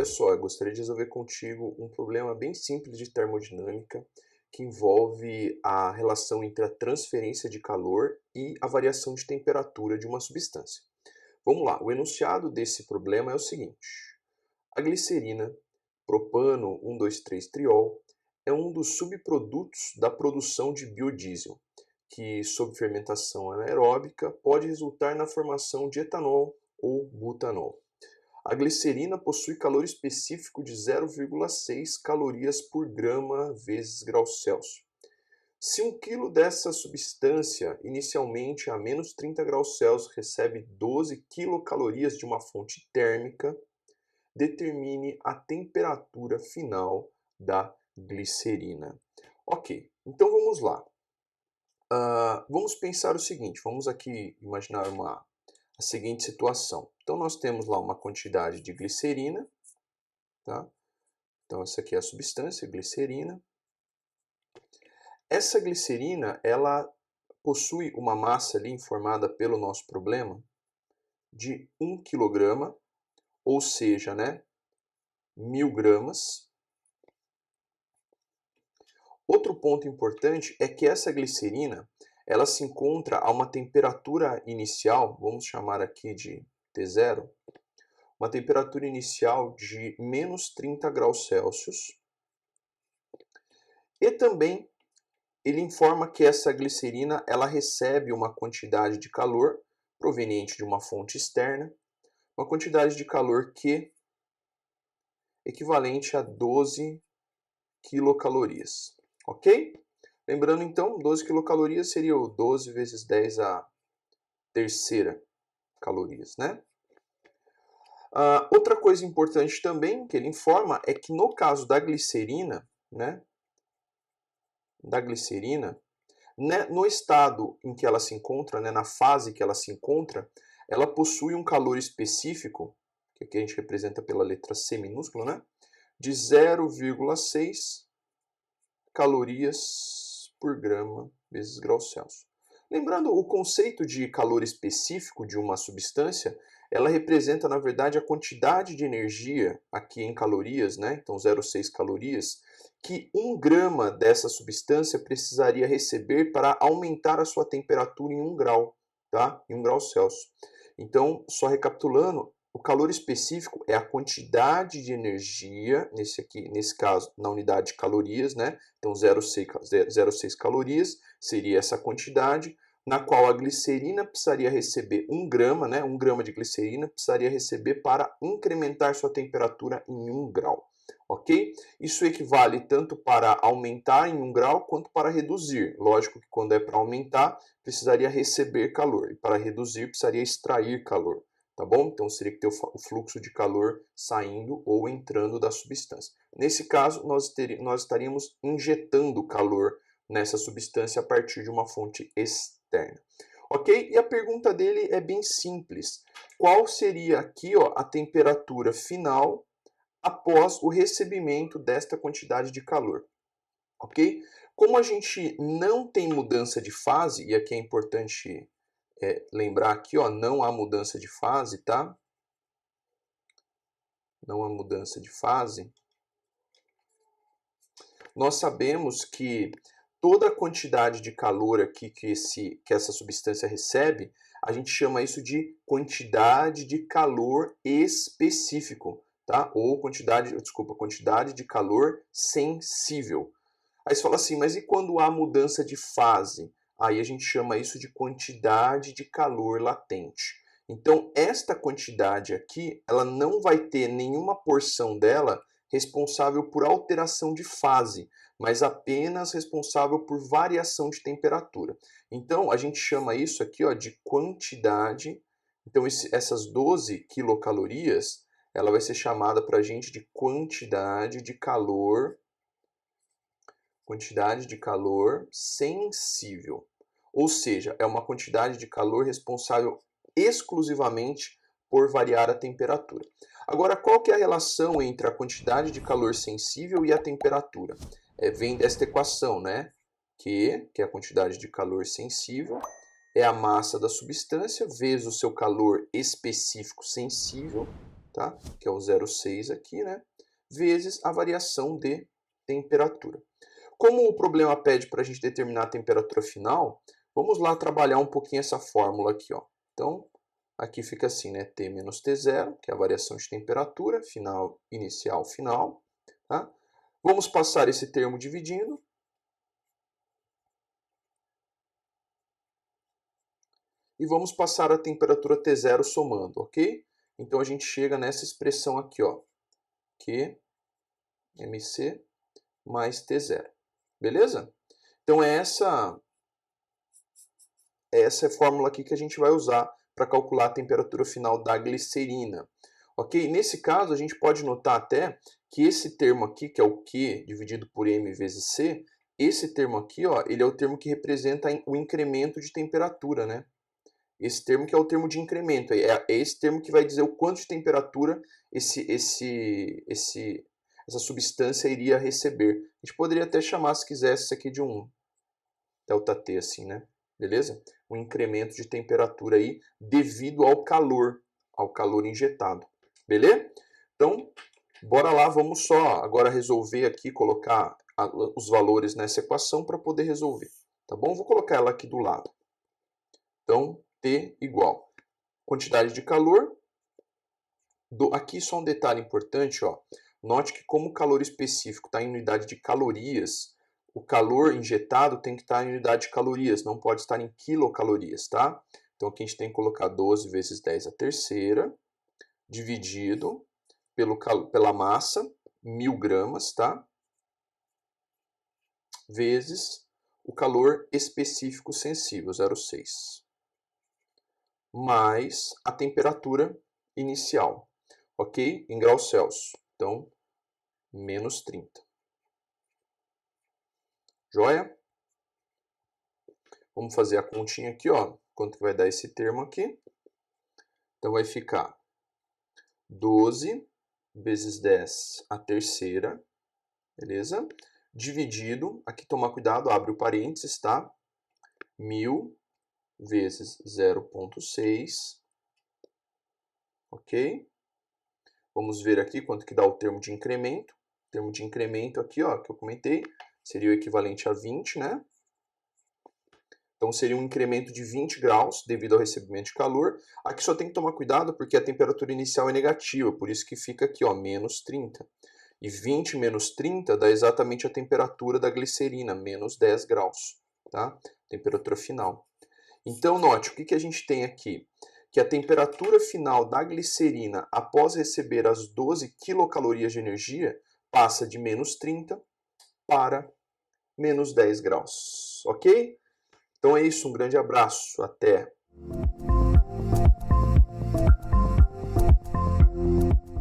olha só, eu gostaria de resolver contigo um problema bem simples de termodinâmica que envolve a relação entre a transferência de calor e a variação de temperatura de uma substância. Vamos lá, o enunciado desse problema é o seguinte: a glicerina, propano 1,2,3-triol, é um dos subprodutos da produção de biodiesel, que, sob fermentação anaeróbica, pode resultar na formação de etanol ou butanol. A glicerina possui calor específico de 0,6 calorias por grama vezes grau Celsius. Se 1 kg dessa substância, inicialmente a menos 30 graus Celsius, recebe 12 quilocalorias de uma fonte térmica, determine a temperatura final da glicerina. Ok, então vamos lá. Vamos pensar o seguinte, vamos aqui imaginar a seguinte situação. Então nós temos lá uma quantidade de glicerina, tá? Então essa aqui é a substância, glicerina. Essa glicerina, ela possui uma massa ali informada pelo nosso problema de 1 kg, ou seja, né, 1000 gramas. Outro ponto importante é que essa glicerina, ela se encontra a uma temperatura inicial, vamos chamar aqui de T0, uma temperatura inicial de menos 30 graus Celsius. E também ele informa que essa glicerina ela recebe uma quantidade de calor proveniente de uma fonte externa, uma quantidade de calor Q equivalente a 12 quilocalorias, ok? Lembrando então, 12 quilocalorias seria o 12 vezes 10 a terceira calorias, né? Outra coisa importante também que ele informa é que no caso da glicerina, né, no estado em que ela se encontra, né, na fase que ela se encontra, ela possui um calor específico, que aqui a gente representa pela letra C minúscula, né, de 0,6 calorias por grama vezes grau Celsius. Lembrando, o conceito de calor específico de uma substância, ela representa, na verdade, a quantidade de energia, aqui em calorias, né? Então 0,6 calorias, que 1 grama dessa substância precisaria receber para aumentar a sua temperatura em 1 grau, tá? Em 1 grau Celsius. Então, só recapitulando, o calor específico é a quantidade de energia, nesse caso, na unidade de calorias, né? Então 0,6 calorias seria essa quantidade, na qual a glicerina precisaria receber 1 grama, né? 1 grama de glicerina precisaria receber para incrementar sua temperatura em 1 grau. Ok? Isso equivale tanto para aumentar em 1 grau quanto para reduzir. Lógico que quando é para aumentar, precisaria receber calor. E para reduzir, precisaria extrair calor. Tá bom? Então seria que ter o fluxo de calor saindo ou entrando da substância. Nesse caso, nós estaríamos injetando calor nessa substância a partir de uma fonte externa. Ok? E a pergunta dele é bem simples. Qual seria aqui, ó, a temperatura final após o recebimento desta quantidade de calor? Ok? Como a gente não tem mudança de fase, e aqui é importante lembrar aqui, ó, não há mudança de fase, tá? Não há mudança de fase. Nós sabemos que toda a quantidade de calor aqui que essa substância recebe, a gente chama isso de quantidade de calor específico, tá? Ou quantidade de calor sensível. Aí você fala assim, mas e quando há mudança de fase? Aí a gente chama isso de quantidade de calor latente. Então, esta quantidade aqui, ela não vai ter nenhuma porção dela responsável por alteração de fase, mas apenas responsável por variação de temperatura. Então, a gente chama isso aqui, ó, de quantidade. Então, essas 12 quilocalorias, ela vai ser chamada para a gente de quantidade de calor sensível. Ou seja, é uma quantidade de calor responsável exclusivamente por variar a temperatura. Agora, qual que é a relação entre a quantidade de calor sensível e a temperatura? Vem desta equação, né? Que é a quantidade de calor sensível, é a massa da substância vezes o seu calor específico sensível, tá? Que é o 0,6 aqui, né? Vezes a variação de temperatura. Como o problema pede para a gente determinar a temperatura final, vamos lá trabalhar um pouquinho essa fórmula aqui, ó. Então, aqui fica assim, né? T menos T0, que é a variação de temperatura, final, inicial, final, tá? Vamos passar esse termo dividindo. E vamos passar a temperatura T0 somando, ok? Então a gente chega nessa expressão aqui, ó. Q, MC mais T0. Beleza? Então essa é a fórmula aqui que a gente vai usar para calcular a temperatura final da glicerina. Ok? Nesse caso, a gente pode notar até que esse termo aqui, que é o Q dividido por M vezes C, esse termo aqui, ó, ele é o termo que representa o incremento de temperatura, né? Esse termo que é o termo de incremento, é esse termo que vai dizer o quanto de temperatura essa substância iria receber. A gente poderia até chamar, se quisesse, isso aqui de um ΔT, assim, né? Beleza? Um incremento de temperatura aí devido ao calor injetado. Beleza? Então, bora lá, vamos só agora resolver aqui, colocar os valores nessa equação para poder resolver. Tá bom? Vou colocar ela aqui do lado. Então, T igual quantidade de calor. Aqui só um detalhe importante, ó. Note que como o calor específico está em unidade de calorias, o calor injetado tem que estar em unidade de calorias, não pode estar em quilocalorias, tá? Então aqui a gente tem que colocar 12 vezes 10 a terceira, dividido pela massa, 1000 gramas, tá? Vezes o calor específico sensível, 0,6. Mais a temperatura inicial, ok? Em graus Celsius. Então, menos 30. Joia? Vamos fazer a continha aqui, ó. Quanto que vai dar esse termo aqui? Então, vai ficar 12 vezes 10 a terceira, beleza? Dividido, aqui tomar cuidado, abre o parênteses, tá? 1000 vezes 0,6, ok? Vamos ver aqui quanto que dá o termo de incremento. O termo de incremento aqui, ó, que eu comentei, seria o equivalente a 20, né? Então seria um incremento de 20 graus devido ao recebimento de calor. Aqui só tem que tomar cuidado porque a temperatura inicial é negativa, por isso que fica aqui, ó, menos 30. E 20 menos 30 dá exatamente a temperatura da glicerina, menos 10 graus, tá? Temperatura final. Então note, o que a gente tem aqui? Que a temperatura final da glicerina após receber as 12 quilocalorias de energia passa de menos 30 para menos 10 graus, ok? Então é isso, um grande abraço, até!